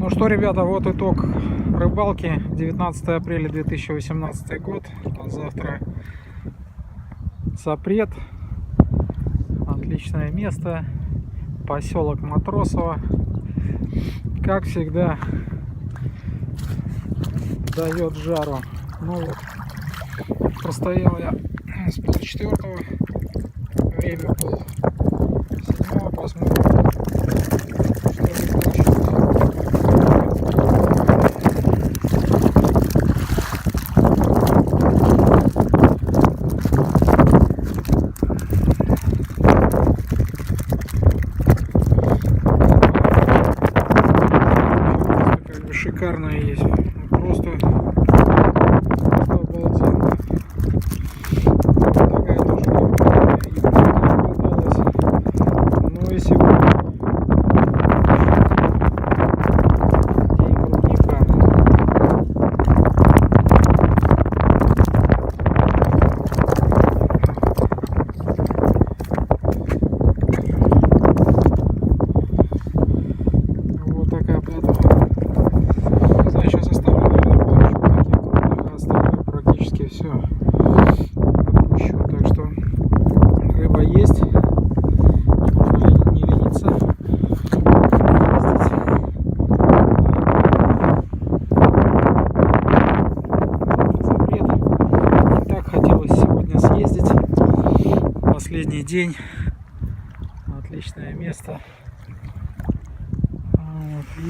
Ну что, ребята, вот итог рыбалки. 19 апреля 2018 год. Завтра запрет. Отличное место. Поселок Матросово. Как всегда, дает жару. Ну вот, простоял я с полчетвертого. Время пол-седьмого. Посмотрим, что же получилось. Шикарная есть, просто обалденно. Такая тоже попалась. Ну и сегодня день крупника. Вот такая плотва. Сейчас оставлю, наверное, парочку таких крупных, а остальное практически все отпущу. Так что рыба есть, нужно не лениться, запрет. И так хотелось сегодня съездить. Последний день, отличное место. Вот. И